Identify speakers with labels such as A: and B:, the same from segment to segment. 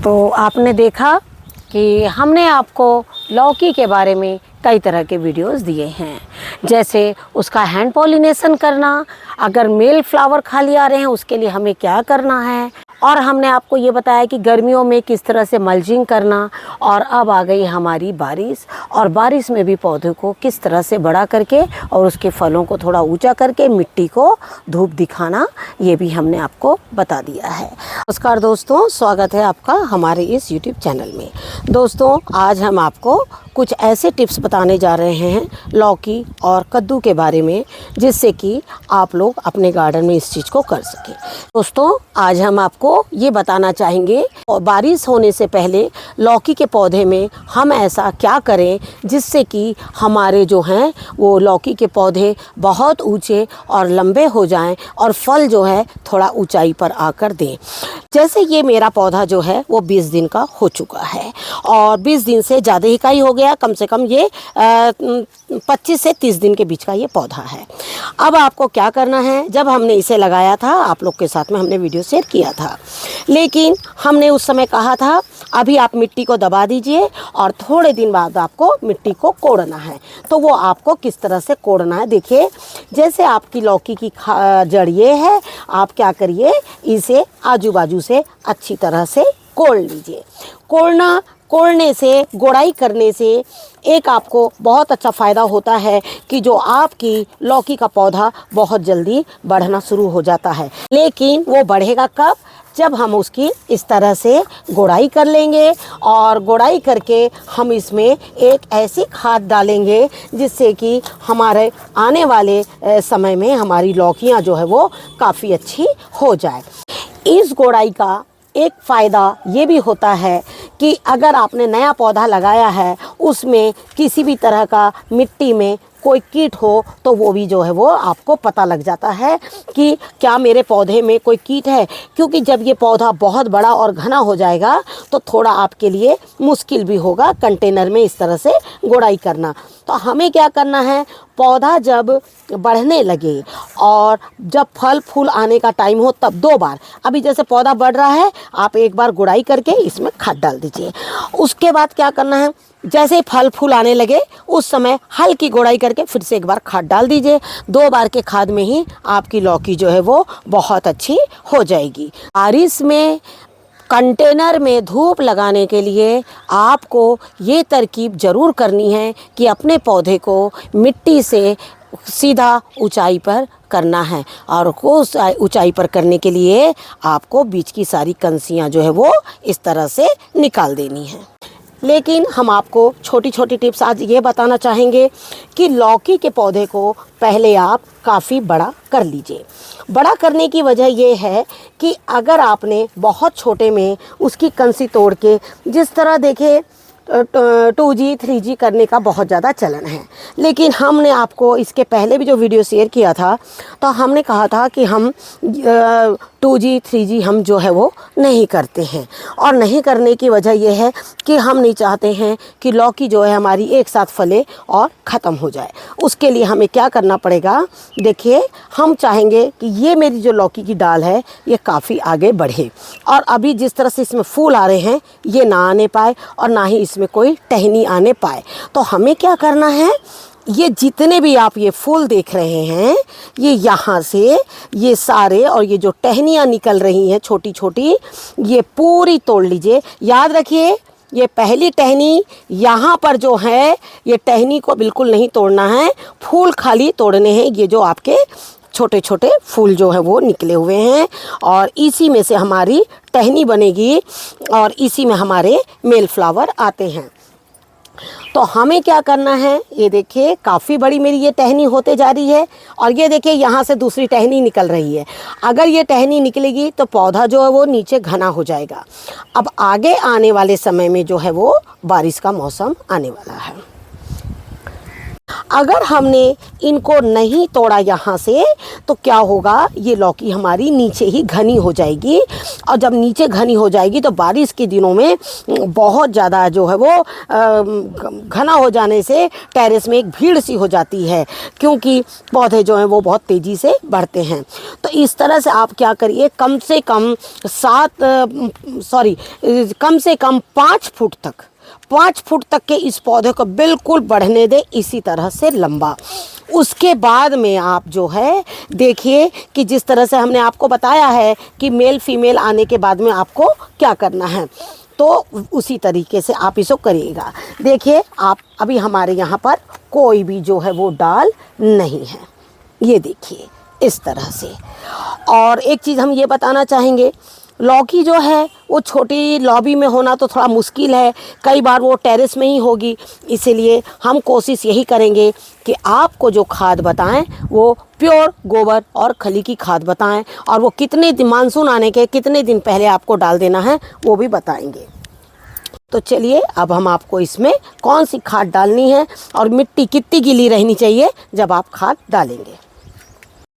A: तो आपने देखा कि हमने आपको लौकी के बारे में कई तरह के वीडियोस दिए हैं, जैसे उसका हैंड पॉलिनेशन करना, अगर मेल फ्लावर खाली आ रहे हैं उसके लिए हमें क्या करना है, और हमने आपको ये बताया कि गर्मियों में किस तरह से मल्चिंग करना। और अब आ गई हमारी बारिश, और बारिश में भी पौधे को किस तरह से बड़ा करके और उसके फलों को थोड़ा ऊंचा करके मिट्टी को धूप दिखाना, ये भी हमने आपको बता दिया है। नमस्कार दोस्तों, स्वागत है आपका हमारे इस YouTube चैनल में। दोस्तों, आज हम आपको कुछ ऐसे टिप्स बताने जा रहे हैं लौकी और कद्दू के बारे में, जिससे कि आप लोग अपने गार्डन में इस चीज़ को कर सकें। दोस्तों, आज हम आपको ये बताना चाहेंगे और बारिश होने से पहले लौकी के पौधे में हम ऐसा क्या करें जिससे कि हमारे जो हैं वो लौकी के पौधे बहुत ऊंचे और लंबे हो जाएं और फल जो है थोड़ा ऊंचाई पर आकर दें। जैसे ये मेरा पौधा जो है वो 20 दिन का हो चुका है और 20 दिन से ज़्यादा ही का ही हो गया, कम से कम ये 25 से 30 दिन के बीच का ये पौधा है। अब आपको क्या करना है, जब हमने इसे लगाया था आप लोग के साथ में हमने वीडियो शेयर किया था, लेकिन हमने उस समय कहा था अभी आप मिट्टी को दबा दीजिए और थोड़े दिन बाद आपको मिट्टी को कोड़ना है। तो वो आपको किस तरह से कोड़ना है, देखिए जैसे आपकी लौकी की जड़ ये है, आप क्या करिए इसे आजू बाजू से अच्छी तरह से कोड़ लीजिए। कोड़ने से, गोड़ाई करने से एक आपको बहुत अच्छा फ़ायदा होता है कि जो आपकी लौकी का पौधा बहुत जल्दी बढ़ना शुरू हो जाता है। लेकिन वो बढ़ेगा कब, जब हम उसकी इस तरह से गोड़ाई कर लेंगे, और गोड़ाई करके हम इसमें एक ऐसी खाद डालेंगे जिससे कि हमारे आने वाले समय में हमारी लौकियां जो है वो काफ़ी अच्छी हो जाए। इस गोड़ाई का एक फ़ायदा ये भी होता है कि अगर आपने नया पौधा लगाया है, उसमें किसी भी तरह का मिट्टी में कोई कीट हो तो वो भी जो है वो आपको पता लग जाता है कि क्या मेरे पौधे में कोई कीट है, क्योंकि जब ये पौधा बहुत बड़ा और घना हो जाएगा तो थोड़ा आपके लिए मुश्किल भी होगा कंटेनर में इस तरह से गोड़ाई करना। तो हमें क्या करना है, पौधा जब बढ़ने लगे और जब फल फूल आने का टाइम हो तब 2 बार, अभी जैसे पौधा बढ़ रहा है आप एक बार गुड़ाई करके इसमें खाद डाल दीजिए। उसके बाद क्या करना है, जैसे फल फूल आने लगे उस समय हल्की गोड़ाई करके फिर से एक बार खाद डाल दीजिए। 2 बार के खाद में ही आपकी लौकी जो है वो बहुत अच्छी हो जाएगी। बारिश में कंटेनर में धूप लगाने के लिए आपको ये तरकीब ज़रूर करनी है कि अपने पौधे को मिट्टी से सीधा ऊंचाई पर करना है, और उस ऊंचाई पर करने के लिए आपको बीच की सारी कंसियां जो है वो इस तरह से निकाल देनी है। लेकिन हम आपको छोटी छोटी टिप्स आज ये बताना चाहेंगे कि लौकी के पौधे को पहले आप काफ़ी बड़ा कर लीजिए। बड़ा करने की वजह ये है कि अगर आपने बहुत छोटे में उसकी कंसी तोड़ के, जिस तरह देखे 2G 3G करने का बहुत ज़्यादा चलन है, लेकिन हमने आपको इसके पहले भी जो वीडियो शेयर किया था तो हमने कहा था कि हम 2G 3G हम जो है वो नहीं करते हैं, और नहीं करने की वजह यह है कि हम नहीं चाहते हैं कि लौकी जो है हमारी एक साथ फले और ख़त्म हो जाए। उसके लिए हमें क्या करना पड़ेगा, देखिए हम चाहेंगे कि ये मेरी जो लौकी की डाल है ये काफ़ी आगे बढ़े, और अभी जिस तरह से इसमें फूल आ रहे हैं ये ना आने पाए और ना ही इसमें कोई टहनी आने पाए। तो हमें क्या करना है, ये जितने भी आप ये फूल देख रहे हैं ये यहाँ से ये सारे, और ये जो टहनियाँ निकल रही हैं छोटी छोटी, ये पूरी तोड़ लीजिए। याद रखिए ये पहली टहनी यहाँ पर जो है ये टहनी को बिल्कुल नहीं तोड़ना है, फूल खाली तोड़ने हैं। ये जो आपके छोटे छोटे फूल जो है वो निकले हुए हैं और इसी में से हमारी टहनी बनेगी और इसी में हमारे मेल फ्लावर आते हैं। तो हमें क्या करना है, ये देखिए काफ़ी बड़ी मेरी ये टहनी होते जा रही है, और ये देखिए यहाँ से दूसरी टहनी निकल रही है। अगर ये टहनी निकलेगी तो पौधा जो है वो नीचे घना हो जाएगा। अब आगे आने वाले समय में जो है वो बारिश का मौसम आने वाला है। अगर हमने इनको नहीं तोड़ा यहाँ से तो क्या होगा, ये लौकी हमारी नीचे ही घनी हो जाएगी। और जब नीचे घनी हो जाएगी तो बारिश के दिनों में बहुत ज़्यादा जो है वो घना हो जाने से टेरेस में एक भीड़ सी हो जाती है, क्योंकि पौधे जो हैं वो बहुत तेज़ी से बढ़ते हैं। तो इस तरह से आप क्या करिए, कम से कम 5 फुट तक के इस पौधे को बिल्कुल बढ़ने दें, इसी तरह से लंबा। उसके बाद में आप जो है देखिए कि जिस तरह से हमने आपको बताया है कि मेल फीमेल आने के बाद में आपको क्या करना है, तो उसी तरीके से आप इसको करिएगा। देखिए आप अभी हमारे यहाँ पर कोई भी जो है वो डाल नहीं है, ये देखिए इस तरह से। और एक चीज़ हम ये बताना चाहेंगे, लौकी जो है वो छोटी लॉबी में होना तो थोड़ा मुश्किल है, कई बार वो टेरेस में ही होगी। इसीलिए हम कोशिश यही करेंगे कि आपको जो खाद बताएं वो प्योर गोबर और खली की खाद बताएं, और वो कितने दिन, मानसून आने के कितने दिन पहले आपको डाल देना है वो भी बताएंगे। तो चलिए अब हम आपको इसमें कौन सी खाद डालनी है और मिट्टी कितनी गीली रहनी चाहिए जब आप खाद डालेंगे।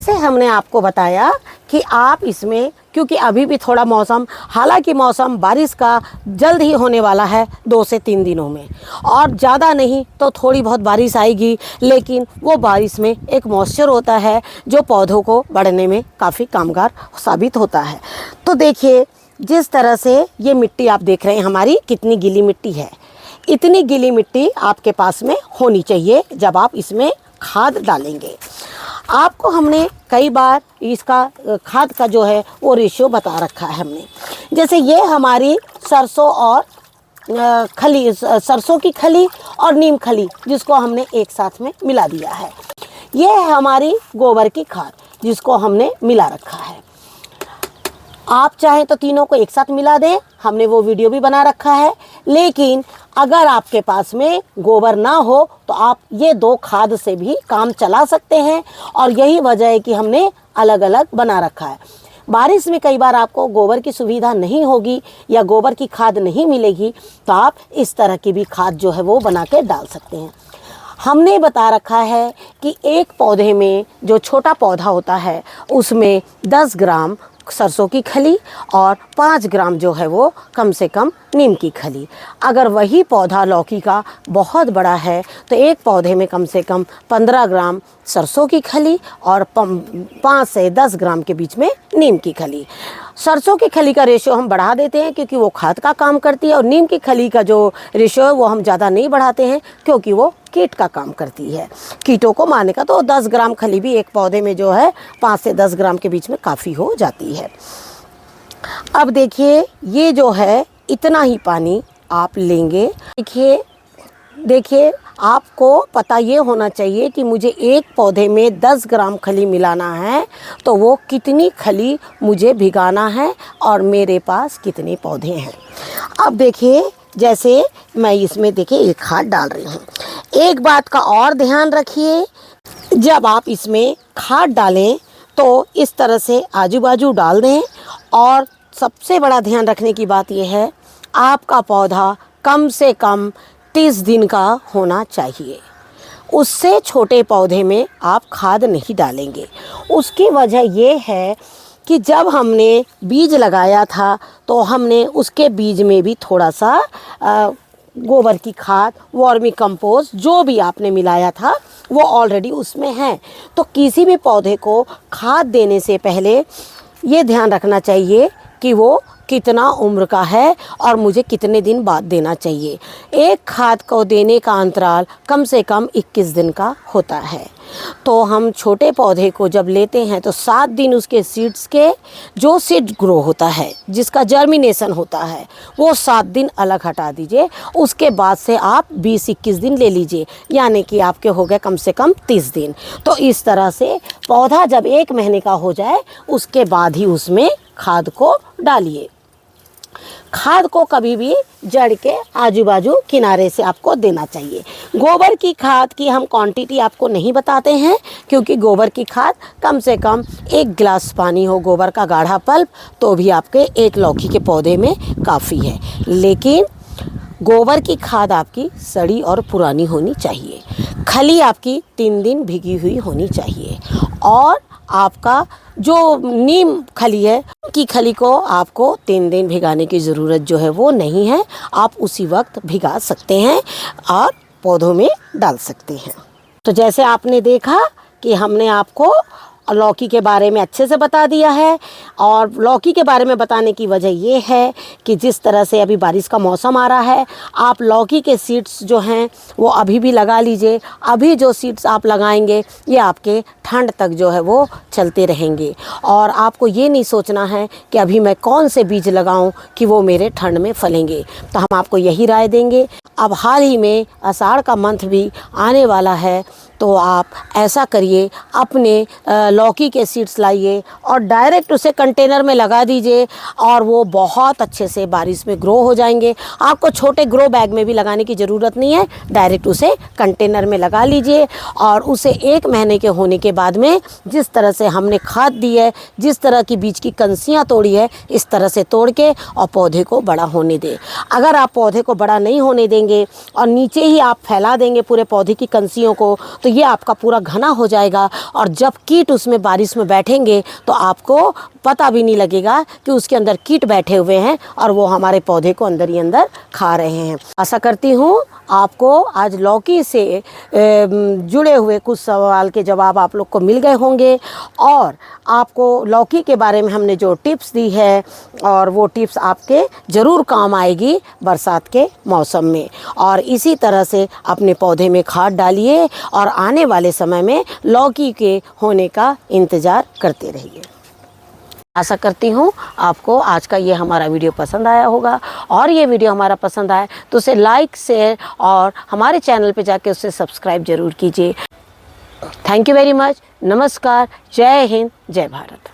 A: से हमने आपको बताया कि आप इसमें, क्योंकि अभी भी थोड़ा मौसम, हालांकि मौसम बारिश का जल्द ही होने वाला है 2 से 3 दिनों में, और ज़्यादा नहीं तो थोड़ी बहुत बारिश आएगी, लेकिन वो बारिश में एक मॉइस्चर होता है जो पौधों को बढ़ने में काफ़ी कामगार साबित होता है। तो देखिए जिस तरह से ये मिट्टी आप देख रहे हैं हमारी कितनी गीली मिट्टी है, इतनी गीली मिट्टी आपके पास में होनी चाहिए जब आप इसमें खाद डालेंगे। आपको हमने कई बार इसका खाद का जो है वो रेशियो बता रखा है हमने। जैसे ये हमारी सरसों और खली, सरसों की खली और नीम खली जिसको हमने एक साथ में मिला दिया है। ये है हमारी गोबर की खाद जिसको हमने मिला रखा है। आप चाहें तो तीनों को एक साथ मिला दें, हमने वो वीडियो भी बना रखा है। लेकिन अगर आपके पास में गोबर ना हो तो आप ये 2 खाद से भी काम चला सकते हैं, और यही वजह है कि हमने अलग अलग बना रखा है। बारिश में कई बार आपको गोबर की सुविधा नहीं होगी या गोबर की खाद नहीं मिलेगी, तो आप इस तरह की भी खाद जो है वो बना के डाल सकते हैं। हमने बता रखा है कि एक पौधे में, जो छोटा पौधा होता है उसमें 10 ग्राम सरसों की खली और 5 ग्राम जो है वो कम से कम नीम की खली। अगर वही पौधा लौकी का बहुत बड़ा है तो एक पौधे में कम से कम 15 ग्राम सरसों की खली और 5 से 10 ग्राम के बीच में नीम की खली। सरसों की खली का रेशियो हम बढ़ा देते हैं क्योंकि वो खाद का काम करती है, और नीम की खली का जो रेशियो है वो हम ज़्यादा नहीं बढ़ाते हैं क्योंकि वो कीट का काम करती है, कीटों को मारने का। तो 10 ग्राम खली भी एक पौधे में जो है 5 से 10 ग्राम के बीच में काफ़ी हो जाती है। अब देखिए ये जो है इतना ही पानी आप लेंगे। देखिए आपको पता ये होना चाहिए कि मुझे एक पौधे में 10 ग्राम खली मिलाना है तो वो कितनी खली मुझे भिगाना है और मेरे पास कितने पौधे हैं। अब देखिए जैसे मैं इसमें देखिए एक खाद डाल रही हूँ। एक बात का और ध्यान रखिए, जब आप इसमें खाद डालें तो इस तरह से आजू बाजू डाल दें, और सबसे बड़ा ध्यान रखने की बात यह है आपका पौधा कम से कम 30 दिन का होना चाहिए। उससे छोटे पौधे में आप खाद नहीं डालेंगे। उसकी वजह ये है कि जब हमने बीज लगाया था तो हमने उसके बीज में भी थोड़ा सा गोबर की खाद, वर्मी कंपोस्ट जो भी आपने मिलाया था वो ऑलरेडी उसमें है। तो किसी भी पौधे को खाद देने से पहले ये ध्यान रखना चाहिए कि वो कितना उम्र का है और मुझे कितने दिन बाद देना चाहिए। एक खाद को देने का अंतराल कम से कम 21 दिन का होता है। तो हम छोटे पौधे को जब लेते हैं तो 7 दिन उसके सीड्स के, जो सीड ग्रो होता है जिसका जर्मिनेशन होता है वो 7 दिन अलग हटा दीजिए। उसके बाद से आप 20-21 दिन ले लीजिए, यानी कि आपके हो गए कम से कम 30 दिन। तो इस तरह से पौधा जब 1 महीने का हो जाए उसके बाद ही उसमें खाद को डालिए। खाद को कभी भी जड़ के आजू बाजू किनारे से आपको देना चाहिए। गोबर की खाद की हम क्वांटिटी आपको नहीं बताते हैं क्योंकि गोबर की खाद कम से कम 1 गिलास पानी हो गोबर का गाढ़ा पल्प तो भी आपके एक लौकी के पौधे में काफ़ी है। लेकिन गोबर की खाद आपकी सड़ी और पुरानी होनी चाहिए। खली आपकी 3 दिन भीगी हुई होनी चाहिए। और आपका जो नीम खली है की खली को आपको 3 दिन भिगाने की ज़रूरत जो है वो नहीं है। आप उसी वक्त भिगा सकते हैं और पौधों में डाल सकते हैं। तो जैसे आपने देखा कि हमने आपको लौकी के बारे में अच्छे से बता दिया है। और लौकी के बारे में बताने की वजह ये है कि जिस तरह से अभी बारिश का मौसम आ रहा है, आप लौकी के सीड्स जो हैं वो अभी भी लगा लीजिए। अभी जो सीड्स आप लगाएंगे ये आपके ठंड तक जो है वो चलते रहेंगे। और आपको ये नहीं सोचना है कि अभी मैं कौन से बीज लगाऊं कि वो मेरे ठंड में फलेंगे। तो हम आपको यही राय देंगे। अब हाल ही में आषाढ़ का मंथ भी आने वाला है, तो आप ऐसा करिए, अपने लौकी के सीड्स लाइए और डायरेक्ट उसे कंटेनर में लगा दीजिए और वो बहुत अच्छे से बारिश में ग्रो हो जाएंगे। आपको छोटे ग्रो बैग में भी लगाने की ज़रूरत नहीं है, डायरेक्ट उसे कंटेनर में लगा लीजिए। और उसे 1 महीने के होने के बाद में जिस तरह से हमने खाद दी है, जिस तरह की बीज की कंसियाँ तोड़ी है, इस तरह से तोड़ के और पौधे को बड़ा होने दें। अगर आप पौधे को बड़ा नहीं होने देंगे और नीचे ही आप फैला देंगे पूरे पौधे की कंसियों को, तो ये आपका पूरा घना हो जाएगा। और जब कीट उसमें बारिश में बैठेंगे तो आपको पता भी नहीं लगेगा कि उसके अंदर कीट बैठे हुए हैं और वो हमारे पौधे को अंदर ही अंदर खा रहे हैं। आशा करती हूँ आपको आज लौकी से जुड़े हुए कुछ सवाल के जवाब आप लोग को मिल गए होंगे। और आपको लौकी के बारे में हमने जो टिप्स दी है और वो टिप्स आपके ज़रूर काम आएगी बरसात के मौसम में। और इसी तरह से अपने पौधे में खाद डालिए और आने वाले समय में लौकी के होने का इंतज़ार करते रहिए। आशा करती हूँ आपको आज का ये हमारा वीडियो पसंद आया होगा। और ये वीडियो हमारा पसंद आए तो उसे लाइक, शेयर और हमारे चैनल पे जाके उसे सब्सक्राइब ज़रूर कीजिए। Thank you very much. नमस्कार। जय हिंद, जय भारत।